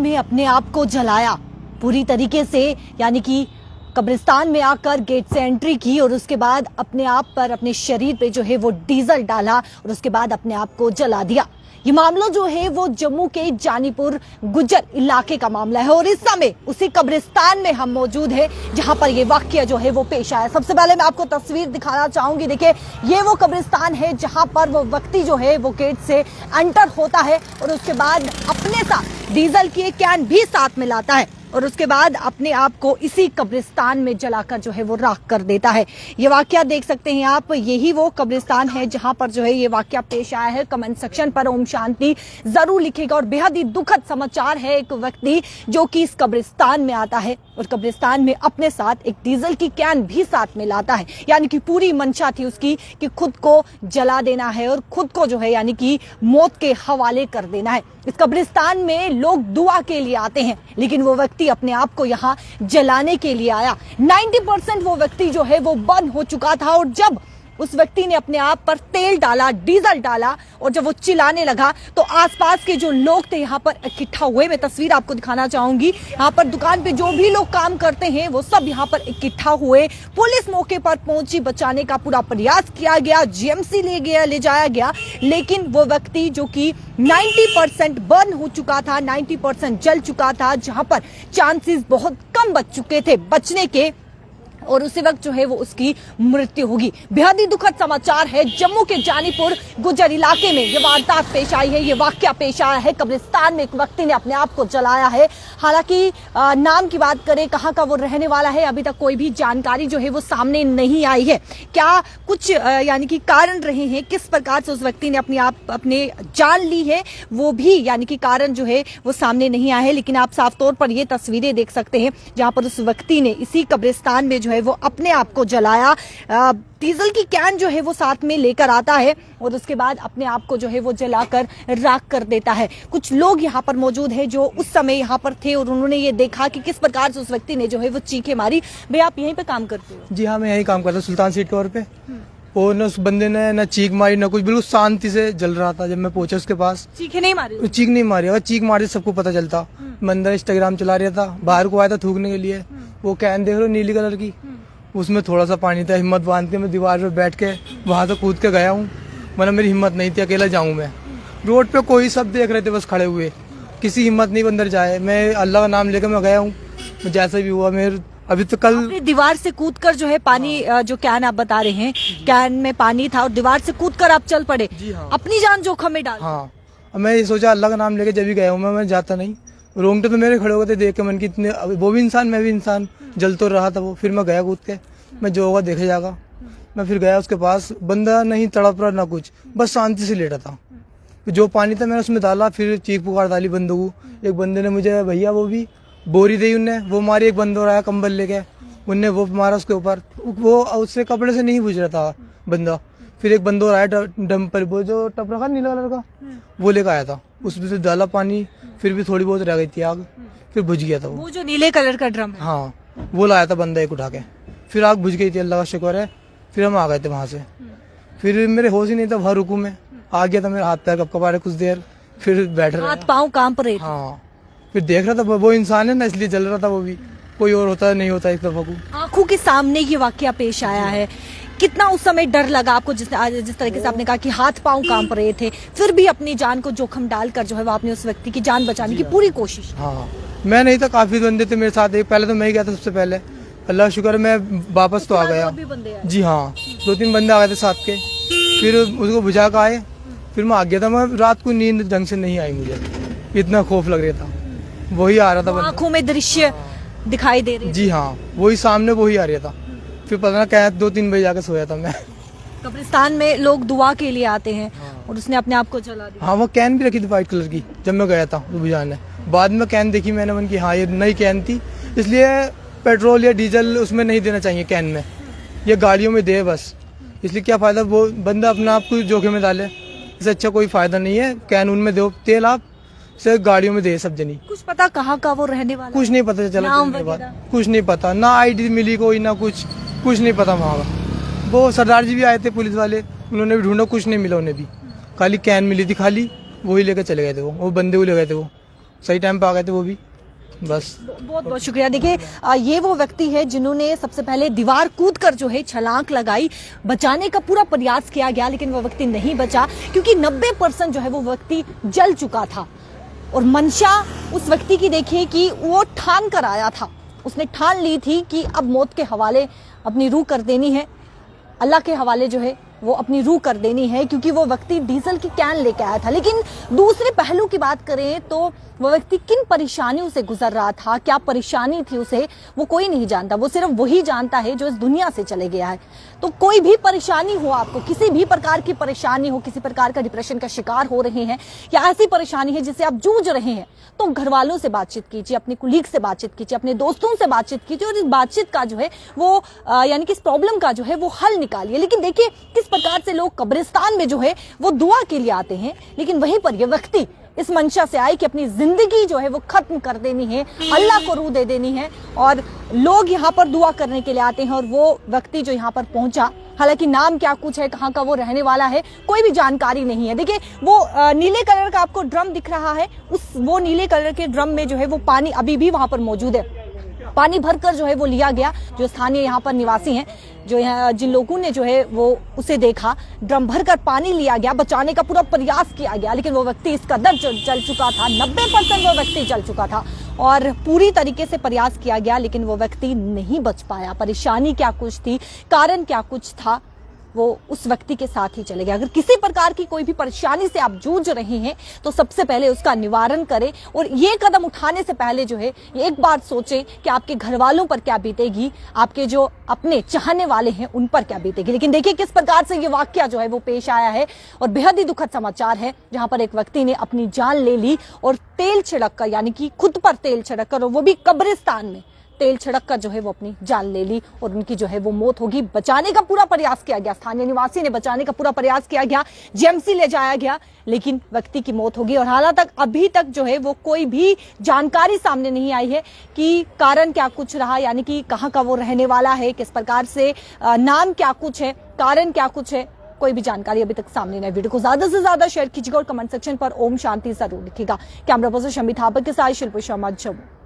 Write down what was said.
में अपने आप को जलाया पूरी तरीके से, यानी कि कब्रिस्तान में आकर गेट से एंट्री की और उसके बाद अपने आप पर, अपने शरीर पे जो है वो डीजल डाला और उसके बाद अपने आप को जला दिया। ये मामला जो है वो जम्मू के जानीपुर गुज्जर इलाके का मामला है और इस समय उसी कब्रिस्तान में हम मौजूद हैं जहां पर ये वाकया जो है वो पेश आया। सबसे पहले मैं आपको तस्वीर दिखाना चाहूंगी। देखिए, ये वो कब्रिस्तान है जहां पर वो व्यक्ति जो है वो गेट से एंटर होता है और उसके बाद अपने साथ डीजल की एक कैन भी साथ में लाता है और उसके बाद अपने आप को इसी कब्रिस्तान में जलाकर जो है वो राख कर देता है। ये वाकया देख सकते हैं आप, यही वो कब्रिस्तान है जहां पर जो है ये वाकया पेश आया है। कमेंट सेक्शन पर ओम शांति जरूर लिखेगा। और बेहद ही दुखद समाचार है, एक व्यक्ति जो कि इस कब्रिस्तान में आता है और कब्रिस्तान में अपने साथ एक डीजल की कैन भी साथ में लाता है, यानी कि पूरी मंशा थी उसकी कि खुद को जला देना है और खुद को जो है यानी कि मौत के हवाले कर देना है। इस कब्रिस्तान में लोग दुआ के लिए आते हैं, लेकिन वो व्यक्ति अपने आप को यहाँ जलाने के लिए आया। 90% वो व्यक्ति जो है वो बर्न हो चुका था और जब उस व्यक्ति ने अपने आप पर तेल डाला, डीजल डाला और जब वो चिल्लाने लगा तो आसपास के जो लोग थे यहाँ पर इकट्ठा हुए। मैं तस्वीर आपको दिखाना चाहूंगी। यहाँ पर दुकान पे जो भी लोग काम करते हैं वो सब यहाँ पर इकट्ठा हुए। पुलिस मौके पर पहुंची, बचाने का पूरा प्रयास किया गया, जीएमसी ले जाया गया, लेकिन वो व्यक्ति जो कि 90% बर्न हो चुका था, 90% जल चुका था, जहां पर चांसेस बहुत कम बच चुके थे बचने के, और उसी वक्त जो है वो उसकी मृत्यु होगी। बेहद ही दुखद समाचार है। जम्मू के जानीपुर गुज्जर इलाके में ये वारदात पेश आई है, ये वाकया पेश आया है। कब्रिस्तान में एक व्यक्ति ने अपने आप को जलाया है। हालांकि नाम की बात करें, कहाँ का वो रहने वाला है, अभी तक कोई भी जानकारी जो है वो सामने नहीं आई है। क्या कुछ यानी कि कारण रहे हैं, किस प्रकार से उस व्यक्ति ने अपने जान ली है, वो भी यानी कि कारण जो है वो सामने नहीं आया है। लेकिन आप साफ तौर पर ये तस्वीरें देख सकते हैं जहां पर उस व्यक्ति ने इसी कब्रिस्तान में जो है वो अपने आप को जलाया। डीजल की कैन जो है वो साथ में लेकर आता है और उसके बाद अपने आप को जो है वो जलाकर राख कर देता है। कुछ लोग यहाँ पर मौजूद हैं जो उस समय यहाँ पर थे और उन्होंने ये देखा कि किस प्रकार से उस व्यक्ति ने जो है वो चीखें मारी। भैया, आप यहीं पे काम करते हो? जी हाँ, मैं यहीं काम करता हूँ, सुल्तान सीट टॉवर पे। और न उस बंदे ने न चीख मारी न कुछ, बिल्कुल शांति से जल रहा था। जब मैं पहुंचा उसके पास, चीखें नहीं मारी? चीख नहीं मारी। अगर चीख मारी सबको पता चलता। मैं अंदर इंस्टाग्राम चला रहा था, बाहर को आया था थूकने के लिए। वो कैन देख लो नीली कलर की, उसमें थोड़ा सा पानी था। हिम्मत बांध के मैं दीवार पे बैठ के वहां से कूद के गया हूँ, मतलब मेरी हिम्मत नहीं थी अकेला जाऊँ मैं। रोड पे कोई सब देख रहे थे बस खड़े हुए, किसी हिम्मत नहीं अंदर जाए। मैं अल्लाह का नाम लेकर मैं गया हूँ, जैसा भी हुआ। मेरे अभी तो कल दीवार से कूदकर जो है पानी, जो कैन आप बता रहे हैं, कैन में पानी था और दीवार से कूदकर आप चल पड़े। जी हाँ, अपनी जान जोखिम में डाल। हाँ, मैं ये सोचा अल्लाह का नाम लेके जब भी गया हूँ मैं जाता नहीं। रोंगटे तो मेरे खड़े हो गए थे देख के मन की, इतने वो भी इंसान मैं भी इंसान, जल तो रहा था वो। फिर मैं गया कूद के, मैं जो होगा देखा जाएगा। मैं फिर गया उसके पास, बंदा नहीं तड़प रहा ना कुछ, बस शांति से लेटा था। जो पानी था मैंने उसमें डाला, फिर चीख पुकार डाली बंदों को। एक बंदे ने मुझे भैया वो भी बोरी दी, उनने वो मारी। एक बंदो आया कंबल लेके, उनने वो मारा उसके ऊपर। वो उससे कपड़े से नहीं बुझ रहा था बंदा। फिर एक बंदो आया डंपर, वो जो टप रखा नीला कलर का, वो लेकर आया था। उसमें से डाला पानी, फिर भी थोड़ी बहुत रह गई थी आग, फिर बुझ गया था वो जो नीले कलर का ड्रम है। हाँ, वो लाया था बंदा एक उठा के, फिर आग बुझ गई थी, अल्लाह का शुक्र है। फिर हम आ गए थे वहां से। फिर मेरे होश ही नहीं था, वहां रुकू मैं, आ गया था, मेरा हाथ पैर कप रहे कुछ देर, फिर बैठ रहा, हाथ पाँव कांप रहे थे। हाँ, फिर देख रहा था वो इंसान है ना, इसलिए जल रहा था वो भी। कोई और होता नहीं होता इस दफा को। आंखों के सामने ये वाकया पेश आया है। कितना उस समय डर लगा आपको, जिस तरीके से आपने कहा कि हाथ पांव कांप रहे थे, फिर भी अपनी जान को जोखिम डालकर जो है वो आपने उस व्यक्ति की जान बचाने की पूरी कोशिश। हाँ, मैं नहीं था, काफी बंदे थे मेरे साथ। पहले तो मैं ही गया था सबसे पहले, अल्लाह शुक्र मैं वापस तो आ गया। जी हाँ, 2-3 बंदे आ गए थे साथ के, फिर उसको बुझा कर आए, फिर मैं आ गया था। मैं रात को नींद ढंग से नहीं आई, मुझे इतना खौफ लग रहा था। वही आ रहा था, आंखों में दृश्य दिखाई दे रहे। जी हाँ, वही सामने वही आ रहा था। फिर पता ना क्या 2-3 बजे जाकर सोया था मैं। कब्रिस्तान में लोग दुआ के लिए आते हैं और उसने अपने आप को जला दिया। हाँ, वो कैन भी रखी थी व्हाइट कलर की जब मैं गया था बुझाने। बाद में कैन देखी मैंने, मन की हाँ ये नई कैन थी, इसलिए पेट्रोल या डीजल उसमें नहीं देना चाहिए कैन में, ये गाड़ियों में दे बस। इसलिए क्या फायदा, वो बंदा अपना आप को जोखिम में डाले, इससे अच्छा कोई फायदा नहीं है। कैन उनमें दो तेल, आप से गाड़ियों में दे सब जनी। कुछ पता कहाँ का वो रहने वाला? कुछ नहीं पता चला, कुछ नहीं पता, ना आईडी मिली कोई, ना कुछ नहीं पता वहाँ का। वो सरदार जी भी आए थे पुलिस वाले, उन्होंने भी ढूंढा, कुछ नहीं मिला उन्हें भी। खाली कैन मिली थी खाली, वही लेकर चले गए थे वो बंदे को ले गए थे वो सही टाइम पे आ गए थे वो भी, बस। बहुत बहुत शुक्रिया। देखिए ये वो व्यक्ति है जिन्होंने सबसे पहले दीवार कूद कर जो है छलांग लगाई, बचाने का पूरा प्रयास किया गया, लेकिन वो व्यक्ति नहीं बचा क्योंकि 90% जो है वो व्यक्ति जल चुका था। और मंशा उस व्यक्ति की देखिए कि वो ठान कर आया था, उसने ठान ली थी कि अब मौत के हवाले अपनी रूह कर देनी है, अल्लाह के हवाले जो है वो अपनी रूह कर देनी है, क्योंकि वो व्यक्ति डीजल की कैन लेके आया था। लेकिन दूसरे पहलू की बात करें तो वो व्यक्ति किन परेशानियों से गुजर रहा था, क्या परेशानी थी उसे, वो कोई नहीं जानता, वो सिर्फ वही जानता है जो इस दुनिया से चले गया है। तो कोई भी परेशानी हो, आपको किसी भी प्रकार की परेशानी हो, किसी प्रकार का डिप्रेशन का शिकार हो रहे हैं या ऐसी परेशानी है जिससे आप जूझ रहे हैं, तो घर वालों से बातचीत कीजिए, अपने कुलीग से बातचीत कीजिए, अपने दोस्तों से बातचीत कीजिए और इस बातचीत का जो है वो यानी कि इस प्रॉब्लम का जो है वो हल निकालिए। लेकिन देखिए किस प्रकार से लोग कब्रिस्तान में जो है वो दुआ के लिए आते हैं, लेकिन वहीं पर ये व्यक्ति इस मंशा से आए कि अपनी जिंदगी जो है वो खत्म कर देनी है, अल्लाह को रूह दे देनी है, और लोग यहाँ पर दुआ करने के लिए आते हैं। और वो व्यक्ति जो यहाँ पर पहुंचा, हालांकि नाम क्या कुछ है, कहाँ का वो रहने वाला है, कोई भी जानकारी नहीं है। देखिए वो नीले कलर का आपको ड्रम दिख रहा है, वो नीले कलर के ड्रम में जो है वो पानी अभी भी वहां पर मौजूद है। पानी भरकर जो है वो लिया गया, जो स्थानीय यहाँ पर निवासी हैं, जो यहाँ जिन लोगों ने जो है वो उसे देखा, ड्रम भरकर पानी लिया गया, बचाने का पूरा प्रयास किया गया, लेकिन वो व्यक्ति इस कदर जल चुका था, 90% वो व्यक्ति जल चुका था और पूरी तरीके से प्रयास किया गया, लेकिन वो व्यक्ति नहीं बच पाया। परेशानी क्या कुछ थी, कारण क्या कुछ था, वो उस व्यक्ति के साथ ही चले गए। अगर किसी प्रकार की कोई भी परेशानी से आप जूझ रहे हैं तो सबसे पहले उसका निवारण करें, और ये कदम उठाने से पहले जो है एक बात सोचें कि आपके घर वालों पर क्या बीतेगी, आपके जो अपने चाहने वाले हैं उन पर क्या बीतेगी। लेकिन देखिए किस प्रकार से ये वाकया जो है वो पेश आया है, और बेहद ही दुखद समाचार है, जहां पर एक व्यक्ति ने अपनी जान ले ली और तेल छिड़क कर, यानी कि खुद पर तेल छिड़क कर, और वो भी कब्रिस्तान में तेल छिड़क कर जो है वो अपनी जान ले ली, और उनकी जो है वो मौत होगी। बचाने का पूरा प्रयास किया गया, स्थानीय निवासी ने बचाने का पूरा प्रयास किया गया, जीएमसी ले जाया गया, लेकिन व्यक्ति की मौत होगी। और हालांकि अभी तक जो है वो कोई भी जानकारी सामने नहीं आई है कि कारण क्या कुछ रहा, यानी कि कहाँ का वो रहने वाला है, किस प्रकार से नाम क्या कुछ है, कारण क्या कुछ है, कोई भी जानकारी अभी तक सामने नहीं। वीडियो को ज्यादा से ज्यादा शेयर कीजिएगा और कमेंट सेक्शन पर ओम शांति जरूर लिखिएगा। कैमरा पर्सन शमी थापर के साथ शिल्पी शर्मा, जम्मू।